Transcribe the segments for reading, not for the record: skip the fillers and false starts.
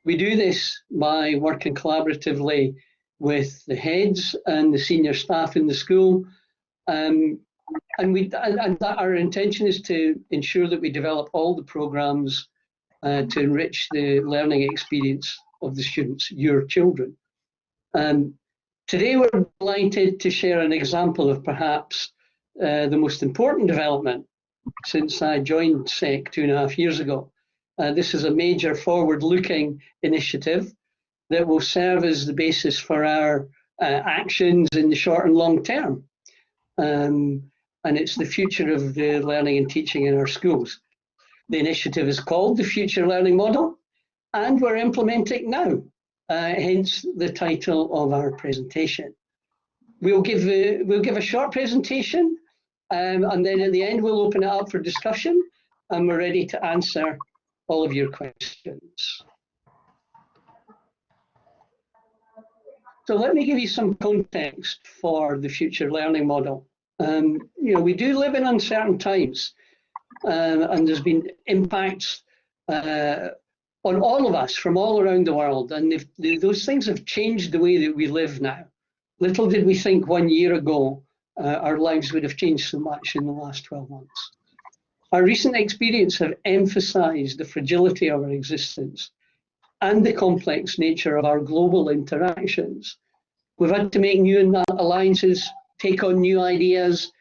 We do this by working collaboratively with the heads and the senior staff in the school. And our intention is to ensure that we develop all the programs to enrich the learning experience of the students, your children. Today we're delighted to share an example of perhaps the most important development since I joined SEK 2.5 years ago. This is a major forward-looking initiative that will serve as the basis for our actions in the short and long term. And it's the future of the learning and teaching in our schools. The initiative is called the Future Learning Model, and we're implementing now, hence the title of our presentation. We'll give a short presentation, and then at the end we'll open it up for discussion, and we're ready to answer all of your questions. So let me give you some context for the Future Learning Model. We do live in uncertain times, and there's been impacts on all of us from all around the world, and those things have changed the way that we live now. Little did we think 1 year ago our lives would have changed so much in the last 12 months. Our recent experience have emphasized the fragility of our existence and the complex nature of our global interactions. We've had to make new alliances, take on new ideas,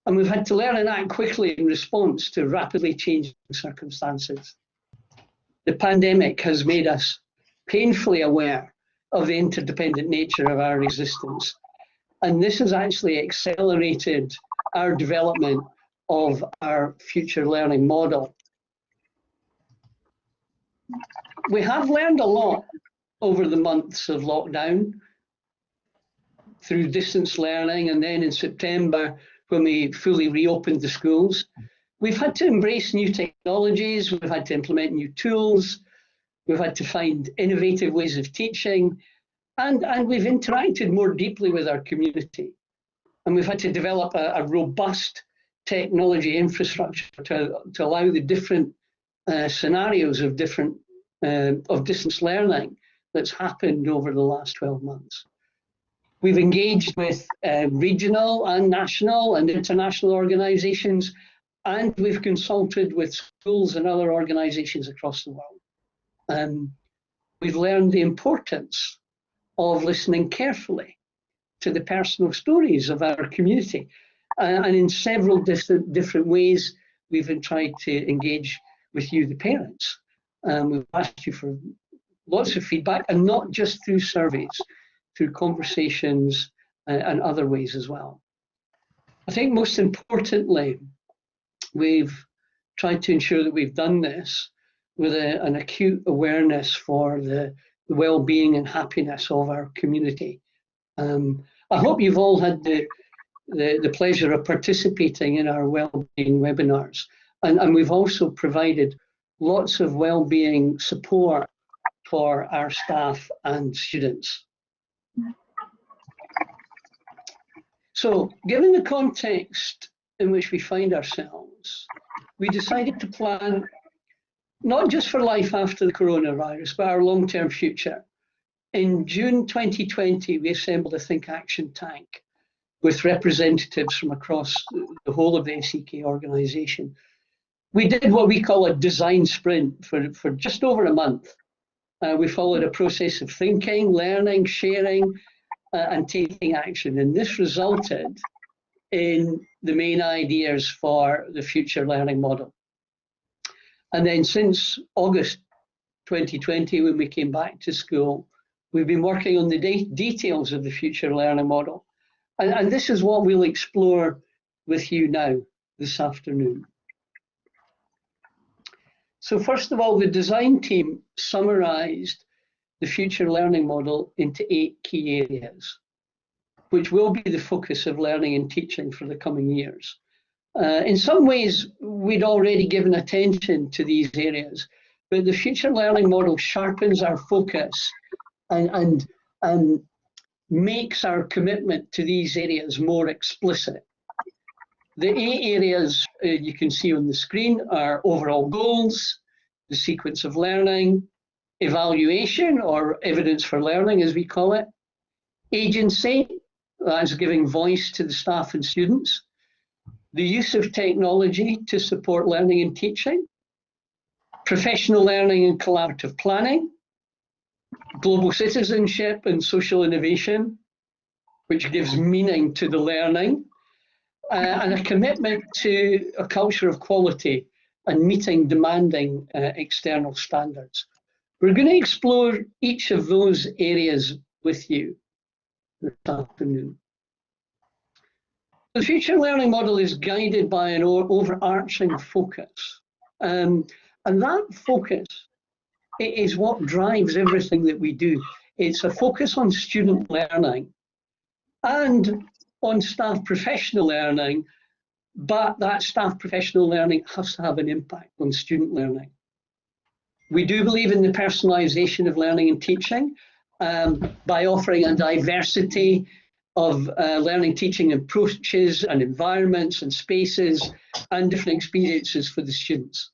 and we've had to learn and act quickly in response to rapidly changing circumstances. The pandemic has made us painfully aware of the interdependent nature of our existence, and this has actually accelerated our development of our future learning model. We have learned a lot over the months of lockdown through distance learning, and then in September when we fully reopened the schools. We've had to embrace new technologies, we've had to implement new tools, we've had to find innovative ways of teaching, and we've interacted more deeply with our community. And we've had to develop a robust technology infrastructure to allow the different scenarios of distance learning that's happened over the last 12 months. We've engaged with regional and national and international organizations, and we've consulted with schools and other organizations across the world. We've learned the importance of listening carefully to the personal stories of our community. And in several different ways, we've been trying to engage with you, the parents. We've asked you for lots of feedback, and not just through surveys, through conversations and other ways as well. I think most importantly, we've tried to ensure that we've done this with an acute awareness for the well-being and happiness of our community. I hope you've all had the pleasure of participating in our well-being webinars, and we've also provided lots of well-being support for our staff and students. So, given the context in which we find ourselves, we decided to plan not just for life after the coronavirus, but our long-term future. In June 2020, we assembled a Think Action tank with representatives from across the whole of the SEK organisation. We did what we call a design sprint for just over a month. We followed a process of thinking, learning, sharing, and taking action, and this resulted in the main ideas for the future learning model. And then since August 2020, when we came back to school, we've been working on the details of the future learning model. And this is what we'll explore with you now, this afternoon. So first of all, the design team summarized the future learning model into 8 key areas, which will be the focus of learning and teaching for the coming years. In some ways, we'd already given attention to these areas, but the future learning model sharpens our focus and makes our commitment to these areas more explicit. The 8 areas you can see on the screen are overall goals, the sequence of learning, evaluation, or evidence for learning, as we call it; agency, that's giving voice to the staff and students; the use of technology to support learning and teaching; professional learning and collaborative planning; global citizenship and social innovation, which gives meaning to the learning; and a commitment to a culture of quality and meeting demanding external standards. We're going to explore each of those areas with you this afternoon. The future learning model is guided by an overarching focus. And that focus is what drives everything that we do. It's a focus on student learning and on staff professional learning, but that staff professional learning has to have an impact on student learning. We do believe in the personalization of learning and teaching by offering a diversity of learning teaching approaches and environments and spaces and different experiences for the students.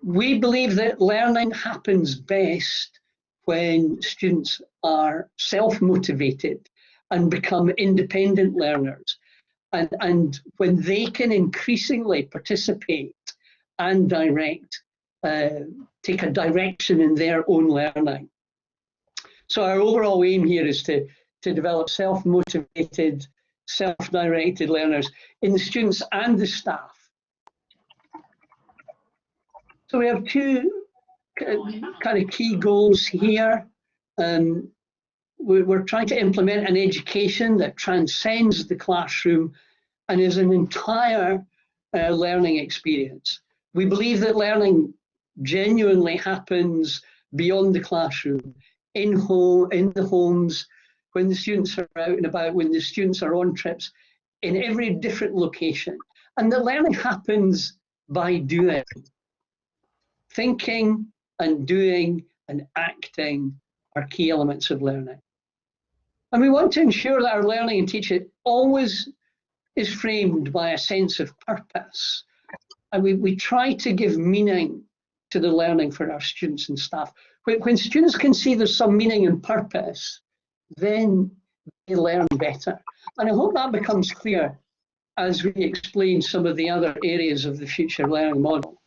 We believe that learning happens best when students are self-motivated and become independent learners, and when they can increasingly participate and take a direction in their own learning. So our overall aim here is to develop self-motivated, self-directed learners in the students and the staff. So we have two kind of key goals here. We're trying to implement an education that transcends the classroom and is an entire learning experience. We believe that learning genuinely happens beyond the classroom, in the homes, when the students are out and about, when the students are on trips, in every different location. And that learning happens by doing. Thinking and doing and acting are key elements of learning. And we want to ensure that our learning and teaching always is framed by a sense of purpose. And we try to give meaning to the learning for our students and staff. When students can see there's some meaning and purpose, then they learn better. And I hope that becomes clear as we explain some of the other areas of the future learning model.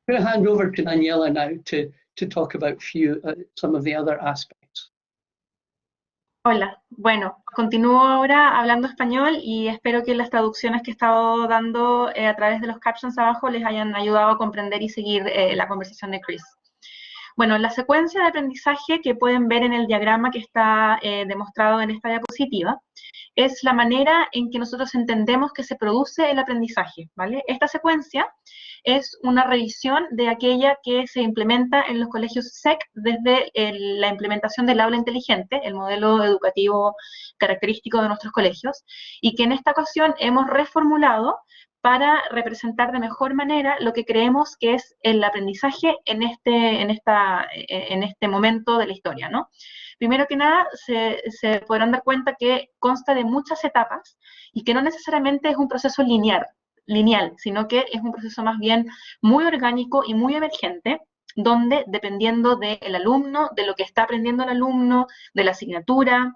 I'm going to hand over to Daniela now to talk about some of the other aspects. Hola, bueno, continúo ahora hablando español y espero que las traducciones que he estado dando a través de los captions abajo les hayan ayudado a comprender y seguir la conversación de Chris. Bueno, la secuencia de aprendizaje que pueden ver en el diagrama que está demostrado en esta diapositiva es la manera en que nosotros entendemos que se produce el aprendizaje, ¿vale? Esta secuencia es una revisión de aquella que se implementa en los colegios SEK desde la implementación del aula inteligente, el modelo educativo característico de nuestros colegios, y que en esta ocasión hemos reformulado para representar de mejor manera lo que creemos que es el aprendizaje en este momento de la historia, ¿no? Primero que nada, se podrán dar cuenta que consta de muchas etapas y que no necesariamente es un proceso lineal, sino que es un proceso más bien muy orgánico y muy emergente, donde dependiendo del alumno, de lo que está aprendiendo el alumno, de la asignatura,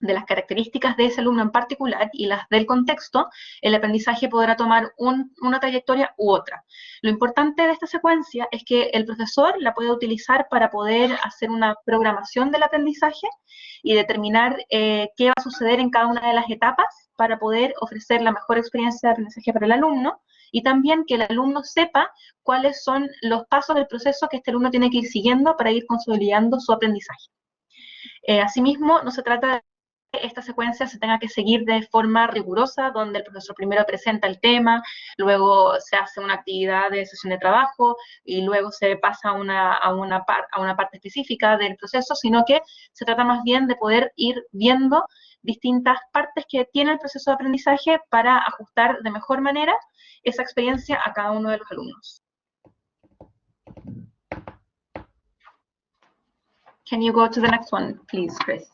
de las características de ese alumno en particular y las del contexto, el aprendizaje podrá tomar una trayectoria u otra. Lo importante de esta secuencia es que el profesor la puede utilizar para poder hacer una programación del aprendizaje y determinar qué va a suceder en cada una de las etapas para poder ofrecer la mejor experiencia de aprendizaje para el alumno, y también que el alumno sepa cuáles son los pasos del proceso que este alumno tiene que ir siguiendo para ir consolidando su aprendizaje. Asimismo, no se trata de que esta secuencia se tenga que seguir de forma rigurosa, donde el profesor primero presenta el tema, luego se hace una actividad de sesión de trabajo y luego se pasa a una parte específica del proceso, sino que se trata más bien de poder ir viendo distintas partes que tiene el proceso de aprendizaje para ajustar de mejor manera esa experiencia a cada uno de los alumnos. Can you go to the next one, please, Chris?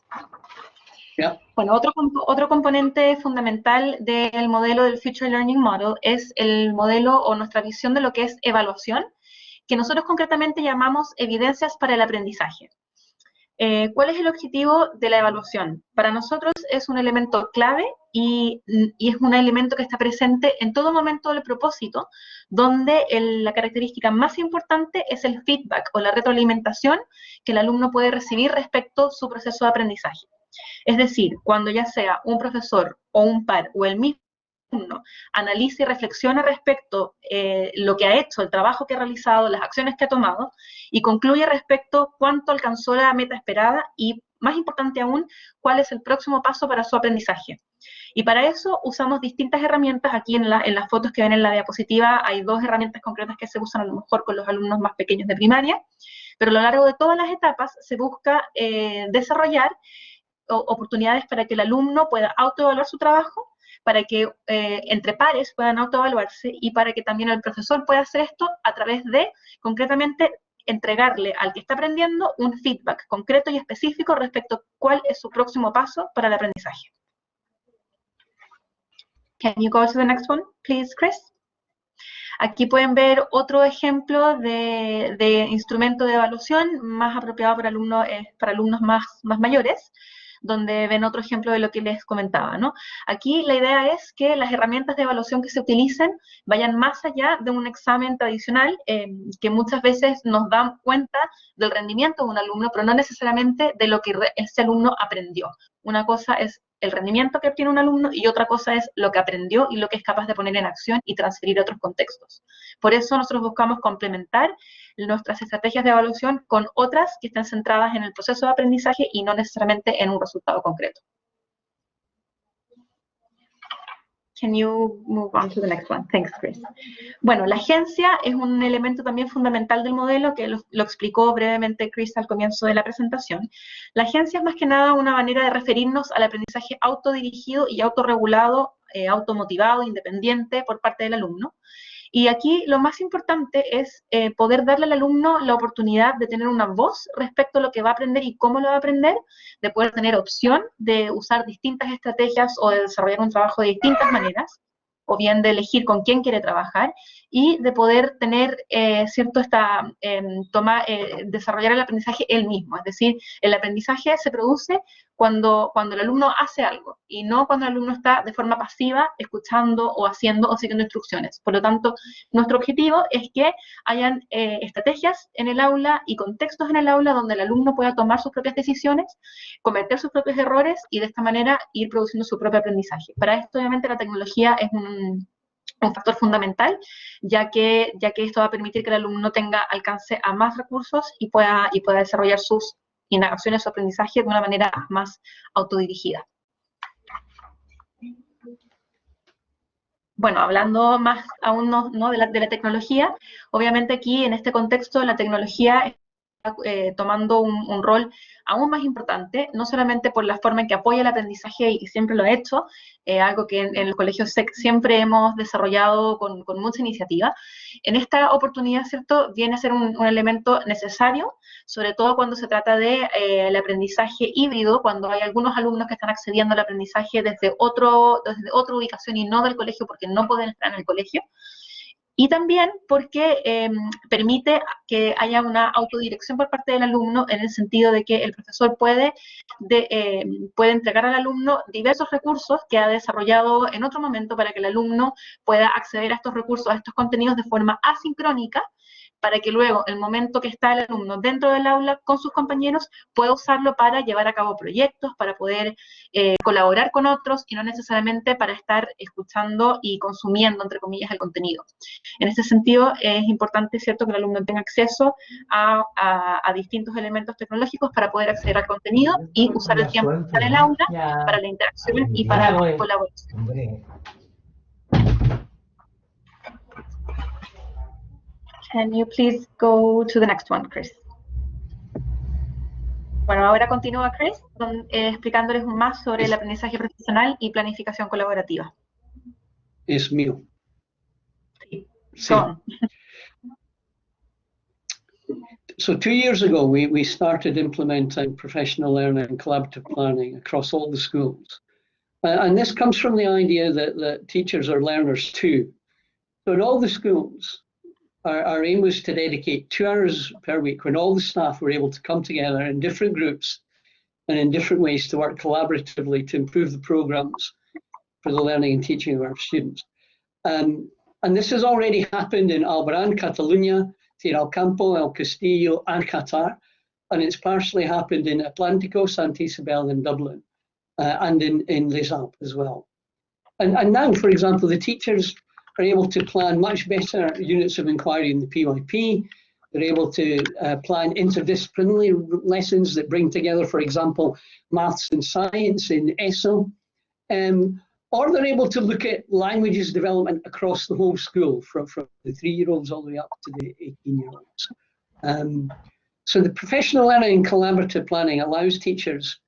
Yeah. Bueno, otro componente fundamental del modelo del Future Learning Model es el modelo o nuestra visión de lo que es evaluación que nosotros concretamente llamamos evidencias para el aprendizaje. ¿Cuál es el objetivo de la evaluación? Para nosotros es un elemento clave y es un elemento que está presente en todo momento del propósito, donde la característica más importante es el feedback o la retroalimentación que el alumno puede recibir respecto a su proceso de aprendizaje. Es decir, cuando ya sea un profesor o un par o el mismo alumno analiza y reflexiona respecto lo que ha hecho, el trabajo que ha realizado, las acciones que ha tomado, y concluye respecto cuánto alcanzó la meta esperada y, más importante aún, cuál es el próximo paso para su aprendizaje. Y para eso usamos distintas herramientas. Aquí en las fotos que ven en la diapositiva hay 2 herramientas concretas que se usan a lo mejor con los alumnos más pequeños de primaria, pero a lo largo de todas las etapas se busca desarrollar oportunidades para que el alumno pueda autoevaluar su trabajo, para que entre pares puedan autoevaluarse y para que también el profesor pueda hacer esto a través de, concretamente, entregarle al que está aprendiendo un feedback concreto y específico respecto a cuál es su próximo paso para el aprendizaje. Can you go to the next one, please, Chris? Aquí pueden ver otro ejemplo de instrumento de evaluación más apropiado para alumnos más mayores, donde ven otro ejemplo de lo que les comentaba, ¿no? Aquí la idea es que las herramientas de evaluación que se utilicen vayan más allá de un examen tradicional, que muchas veces nos dan cuenta del rendimiento de un alumno, pero no necesariamente de lo que ese alumno aprendió. Una cosa es el rendimiento que obtiene un alumno y otra cosa es lo que aprendió y lo que es capaz de poner en acción y transferir a otros contextos. Por eso nosotros buscamos complementar nuestras estrategias de evaluación con otras que estén centradas en el proceso de aprendizaje y no necesariamente en un resultado concreto. Can you move on to the next one? Thanks, Chris. Bueno, la agencia es un elemento también fundamental del modelo que lo explicó brevemente Chris al comienzo de la presentación. La agencia es más que nada una manera de referirnos al aprendizaje autodirigido y autorregulado, automotivado, independiente por parte del alumno. Y aquí lo más importante es poder darle al alumno la oportunidad de tener una voz respecto a lo que va a aprender y cómo lo va a aprender, de poder tener opción de usar distintas estrategias o de desarrollar un trabajo de distintas maneras, o bien de elegir con quién quiere trabajar, y de poder tener, desarrollar el aprendizaje él mismo. Es decir, el aprendizaje se produce cuando el alumno hace algo, y no cuando el alumno está de forma pasiva, escuchando o haciendo o siguiendo instrucciones. Por lo tanto, nuestro objetivo es que hayan estrategias en el aula y contextos en el aula donde el alumno pueda tomar sus propias decisiones, cometer sus propios errores y de esta manera ir produciendo su propio aprendizaje. Para esto, obviamente, la tecnología es un factor fundamental, ya que esto va a permitir que el alumno tenga alcance a más recursos y pueda desarrollar sus indagaciones o aprendizaje de una manera más autodirigida. Bueno, hablando más aún no de la tecnología, obviamente aquí en este contexto la tecnología está tomando un rol aún más importante, no solamente por la forma en que apoya el aprendizaje y siempre lo ha hecho, algo que en los colegios SEK siempre hemos desarrollado con mucha iniciativa. En esta oportunidad, ¿cierto?, viene a ser un elemento necesario, sobre todo cuando se trata de el aprendizaje híbrido, cuando hay algunos alumnos que están accediendo al aprendizaje desde otra ubicación y no del colegio porque no pueden estar en el colegio. Y también porque permite que haya una autodirección por parte del alumno en el sentido de que el profesor puede entregar al alumno diversos recursos que ha desarrollado en otro momento para que el alumno pueda acceder a estos recursos, a estos contenidos de forma asincrónica, para que luego, el momento que está el alumno dentro del aula con sus compañeros, pueda usarlo para llevar a cabo proyectos, para poder colaborar con otros y no necesariamente para estar escuchando y consumiendo, entre comillas, el contenido. En ese sentido, es importante, ¿cierto?, que el alumno tenga acceso a distintos elementos tecnológicos para poder acceder al contenido y usar el tiempo en el aula para la interacción y para la colaboración. Can you please go to the next one, Chris? Bueno, ahora continúa Chris explicándoles más sobre el aprendizaje profesional y planificación colaborativa. Es mío. Sí. So 2 years ago, we started implementing professional learning and collaborative planning across all the schools. And this comes from the idea that teachers are learners too. So in all the schools, our aim was to dedicate 2 hours per week when all the staff were able to come together in different groups and in different ways to work collaboratively to improve the programs for the learning and teaching of our students. And this has already happened in Alborán, Catalunya, Tierra del Campo, El Castillo, and Qatar. And it's partially happened in Atlántico, Santa Isabel, and Dublin, and in Les Alpes as well. And now, for example, the teachers are able to plan much better units of inquiry in the PYP. They're able to plan interdisciplinary lessons that bring together, for example, maths and science in ESO. Or they're able to look at languages development across the whole school, from the 3-year-olds all the way up to the 18-year-olds. So the professional learning and collaborative planning allows teachers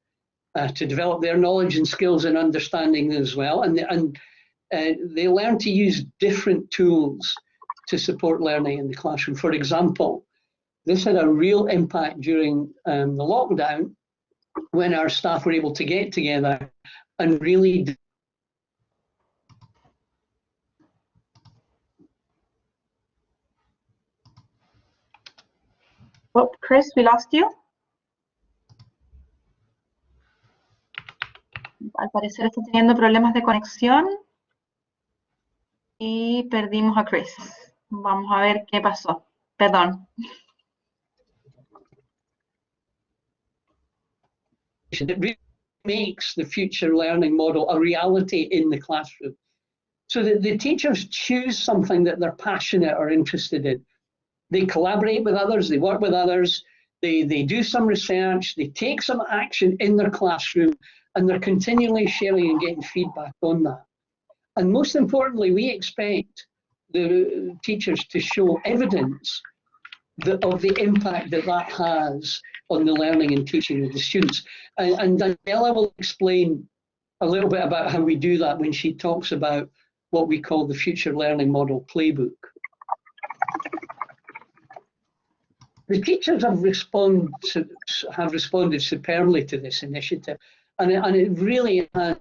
to develop their knowledge and skills and understanding as well. And they learn to use different tools to support learning in the classroom. For example, this had a real impact during the lockdown when our staff were able to get together and really Oh, Chris, we lost you. Al parecer está teniendo problemas de conexión y perdimos a Chris. Vamos a ver qué pasó. Perdón. It really makes the future learning model a reality in the classroom. So that the teachers choose something that they're passionate or interested in. They collaborate with others, they work with others, they do some research, they take some action in their classroom, and they're continually sharing and getting feedback on that. And most importantly, we expect the teachers to show evidence of the impact that that has on the learning and teaching of the students. And Daniela will explain a little bit about how we do that when she talks about what we call the Future Learning Model Playbook. The teachers have responded superbly to this initiative, and it really has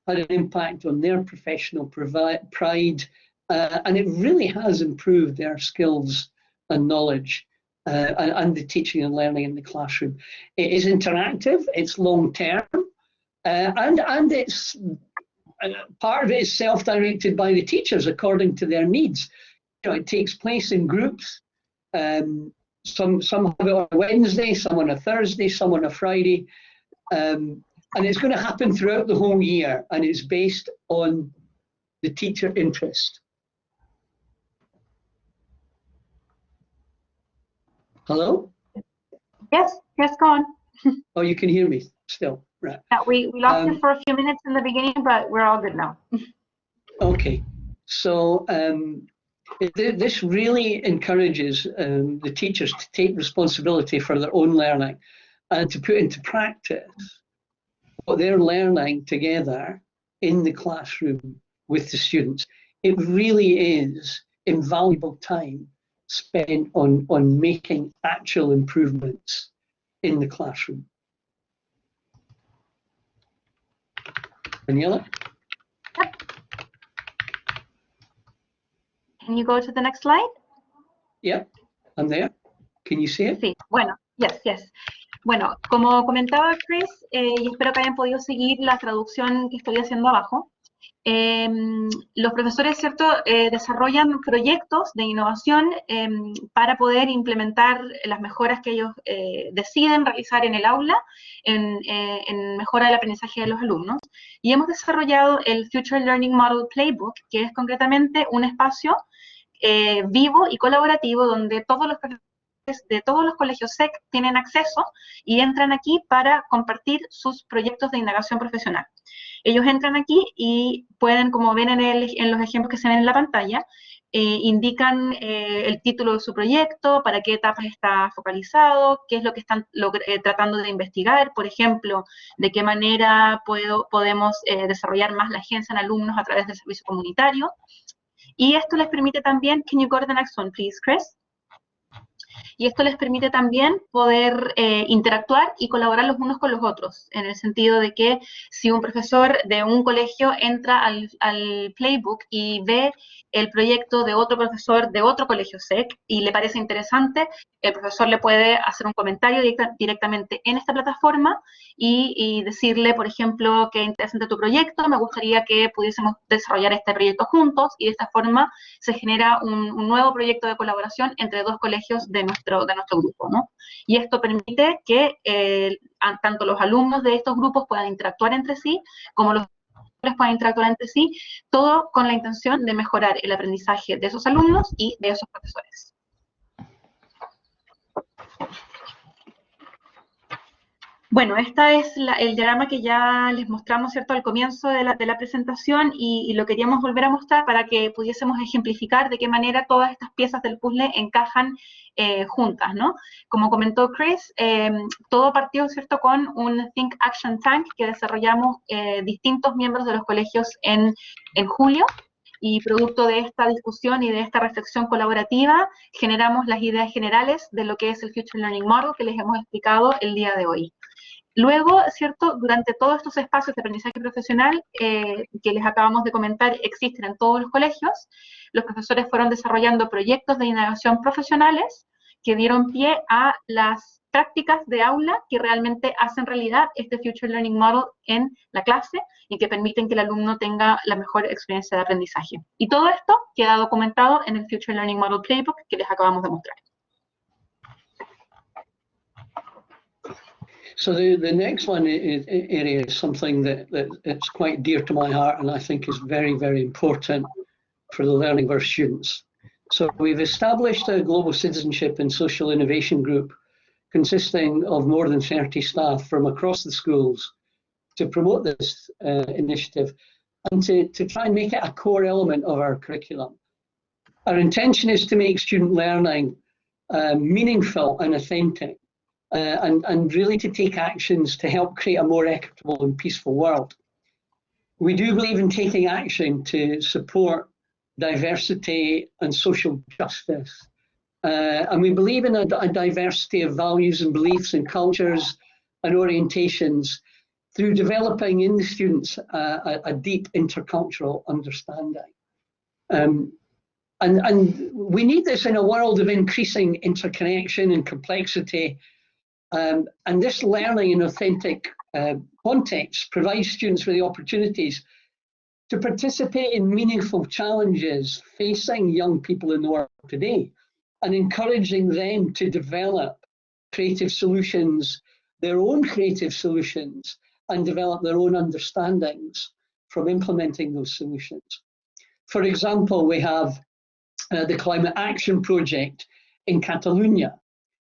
had an impact on their professional pride, and it really has improved their skills and knowledge and the teaching and learning in the classroom. It is interactive, it's long-term, and it's part of it is self-directed by the teachers according to their needs. You know, it takes place in groups. Some have it on a Wednesday, some on a Thursday, some on a Friday, and it's going to happen throughout the whole year, and it's based on the teacher interest. Hello? Yes, go on. Oh, you can hear me still, right? Yeah, we lost you for a few minutes in the beginning, but we're all good now. Okay, so this really encourages the teachers to take responsibility for their own learning and to put into practice what they're learning together in the classroom with the students. It really is invaluable time spent on making actual improvements in the classroom. Daniela? Can you go to the next slide? Yeah, I'm there. Can you see it? Sí, bueno, yes. Bueno, como comentaba Chris, y espero que hayan podido seguir la traducción que estoy haciendo abajo, los profesores, ¿cierto?, desarrollan proyectos de innovación para poder implementar las mejoras que ellos deciden realizar en el aula, en mejora del aprendizaje de los alumnos. Y hemos desarrollado el Future Learning Model Playbook, que es concretamente un espacio vivo y colaborativo donde todos los profesores de todos los colegios SEK tienen acceso y entran aquí para compartir sus proyectos de indagación profesional. Ellos entran aquí y pueden, como ven en los ejemplos que se ven en la pantalla, indican el título de su proyecto, para qué etapas está focalizado, qué es lo que están tratando de investigar, por ejemplo, de qué manera podemos desarrollar más la agencia en alumnos a través del servicio comunitario. Y esto les permite también, can you go to the next one, please, Chris? y esto les permite también poder interactuar y colaborar los unos con los otros, en el sentido de que si un profesor de un colegio entra al Playbook y ve el proyecto de otro profesor de otro colegio SEK y le parece interesante, el profesor le puede hacer un comentario directamente en esta plataforma y decirle, por ejemplo, qué interesante tu proyecto, me gustaría que pudiésemos desarrollar este proyecto juntos, y de esta forma se genera un nuevo proyecto de colaboración entre dos colegios de nuestro grupo, ¿no? Y esto permite que tanto los alumnos de estos grupos puedan interactuar entre sí, como los puedan interactuar entre sí, todo con la intención de mejorar el aprendizaje de esos alumnos y de esos profesores. Bueno, este es el diagrama que ya les mostramos, ¿cierto?, al comienzo de la presentación, y lo queríamos volver a mostrar para que pudiésemos ejemplificar de qué manera todas estas piezas del puzzle encajan juntas, ¿no? Como comentó Chris, todo partió, ¿cierto?, con un Think Action Tank que desarrollamos distintos miembros de los colegios en julio, y producto de esta discusión y de esta reflexión colaborativa generamos las ideas generales de lo que es el Future Learning Model que les hemos explicado el día de hoy. Luego, ¿cierto?, durante todos estos espacios de aprendizaje profesional que les acabamos de comentar existen en todos los colegios, los profesores fueron desarrollando proyectos de indagación profesionales que dieron pie a las prácticas de aula que realmente hacen realidad este Future Learning Model en la clase y que permiten que el alumno tenga la mejor experiencia de aprendizaje. Y todo esto queda documentado en el Future Learning Model Playbook que les acabamos de mostrar. So the next one area is something that it's quite dear to my heart, and I think is very, very important for the learning of our students. So we've established a global citizenship and social innovation group consisting of more than 30 staff from across the schools to promote this initiative and to try and make it a core element of our curriculum. Our intention is to make student learning meaningful and authentic. And really to take actions to help create a more equitable and peaceful world. We do believe in taking action to support diversity and social justice. And we believe in a diversity of values and beliefs and cultures and orientations through developing in the students a deep intercultural understanding. And we need this in a world of increasing interconnection and complexity. And this learning in authentic context provides students with the opportunities to participate in meaningful challenges facing young people in the world today, and encouraging them to develop creative solutions, their own creative solutions, and develop their own understandings from implementing those solutions. For example, we have the Climate Action Project in Catalonia.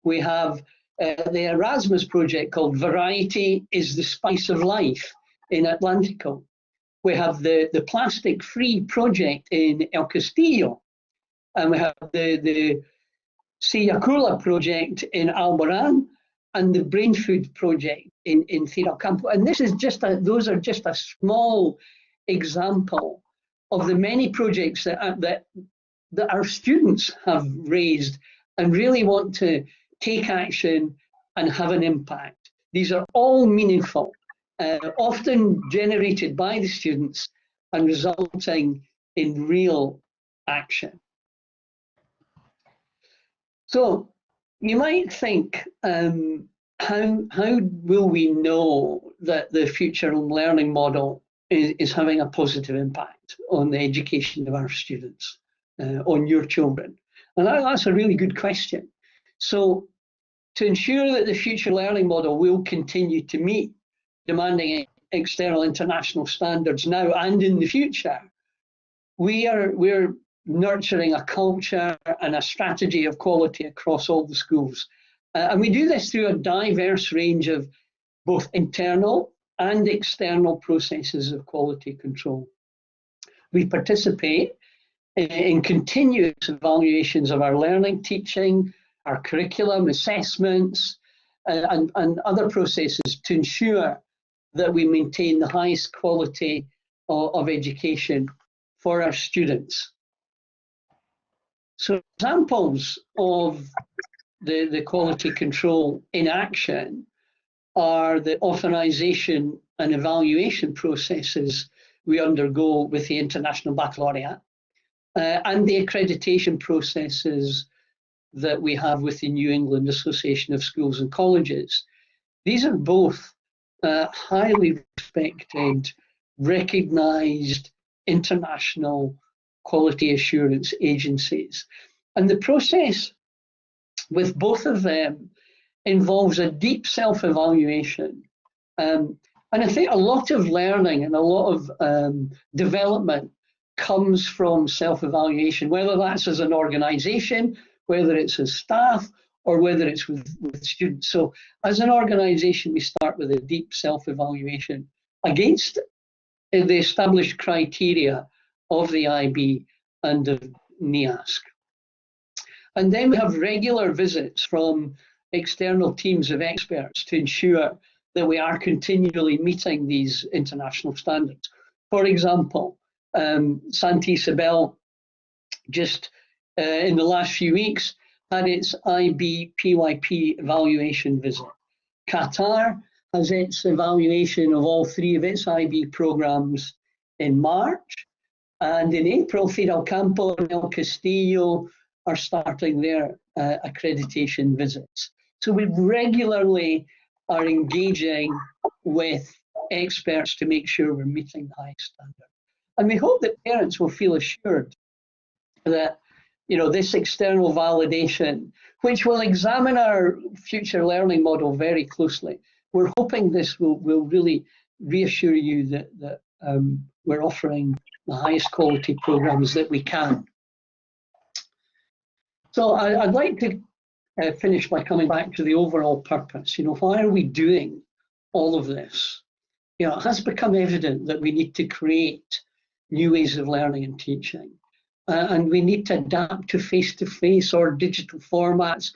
We have the Erasmus project called Variety is the Spice of Life in Atlántico. We have the Plastic Free project in El Castillo. And we have the Siyakula project in Alboran and the Brain Food project in Tierra Campo. And this is those are just a small example of the many projects that our students have raised and really want to take action and have an impact. These are all meaningful, often generated by the students and resulting in real action. So you might think, how will we know that the future learning model is having a positive impact on the education of our students, on your children? And that's a really good question. So to ensure that the future learning model will continue to meet demanding external international standards now and in the future, we're nurturing a culture and a strategy of quality across all the schools. And we do this through a diverse range of both internal and external processes of quality control. We participate in continuous evaluations of our learning, teaching, our curriculum, assessments, and other processes to ensure that we maintain the highest quality of education for our students. So examples of the quality control in action are the authorization and evaluation processes we undergo with the International Baccalaureate and the accreditation processes that we have with the New England Association of Schools and Colleges. These are both highly respected, recognized international quality assurance agencies. And the process with both of them involves a deep self-evaluation. And I think a lot of learning and a lot of development comes from self-evaluation, whether that's as an organization, whether it's as staff, or whether it's with students. So as an organization, we start with a deep self-evaluation against the established criteria of the IB and of NEASC. And then we have regular visits from external teams of experts to ensure that we are continually meeting these international standards. For example, Santi Isabel just in the last few weeks had its IB PYP evaluation visit. Qatar has its evaluation of all 3 of its IB programs in March. And in April, Fidel Campo and El Castillo are starting their accreditation visits. So we regularly are engaging with experts to make sure we're meeting the highest standard. And we hope that parents will feel assured that, you know, this external validation, which will examine our future learning model very closely, we're hoping this will really reassure you that we're offering the highest quality programs that we can. So I'd like to finish by coming back to the overall purpose. You know, why are we doing all of this? You know, it has become evident that we need to create new ways of learning and teaching. And we need to adapt to face-to-face or digital formats,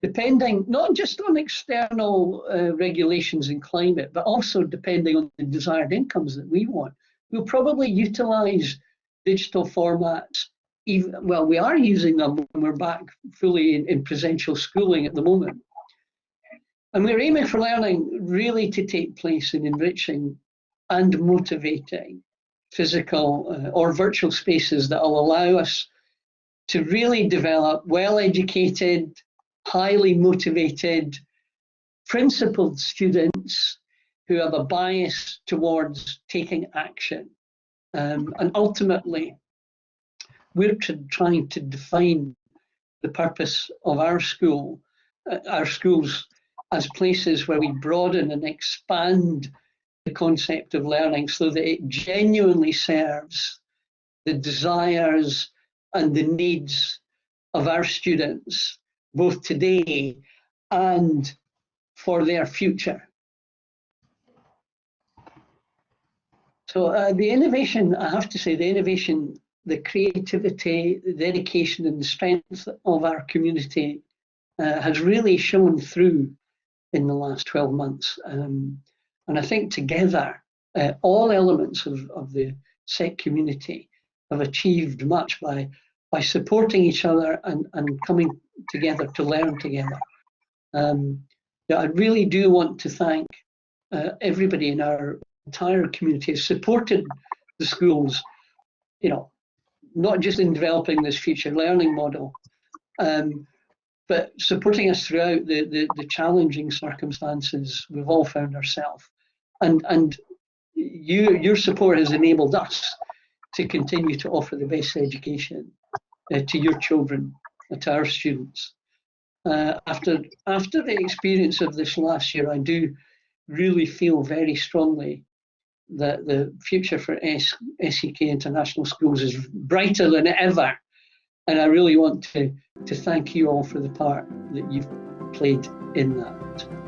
depending not just on external regulations and climate, but also depending on the desired incomes that we want. We'll probably utilize digital formats. Well, we are using them when we're back fully in presential schooling at the moment. And we're aiming for learning really to take place in enriching and motivating physical or virtual spaces that will allow us to really develop well-educated, highly motivated, principled students who have a bias towards taking action. And ultimately, we're trying to define the purpose of our schools as places where we broaden and expand the concept of learning so that it genuinely serves the desires and the needs of our students, both today and for their future. So the innovation, I have to say, the innovation, the creativity, the dedication and the strength of our community has really shown through in the last 12 months. And I think together, all elements of the SEK community have achieved much by supporting each other and coming together to learn together. I really do want to thank everybody in our entire community who supported the schools, you know, not just in developing this future learning model, but supporting us throughout the challenging circumstances we've all found ourselves. And your support has enabled us to continue to offer the best education to your children, to our students. After the experience of this last year, I do really feel very strongly that the future for SEK International Schools is brighter than ever. And I really want to thank you all for the part that you've played in that.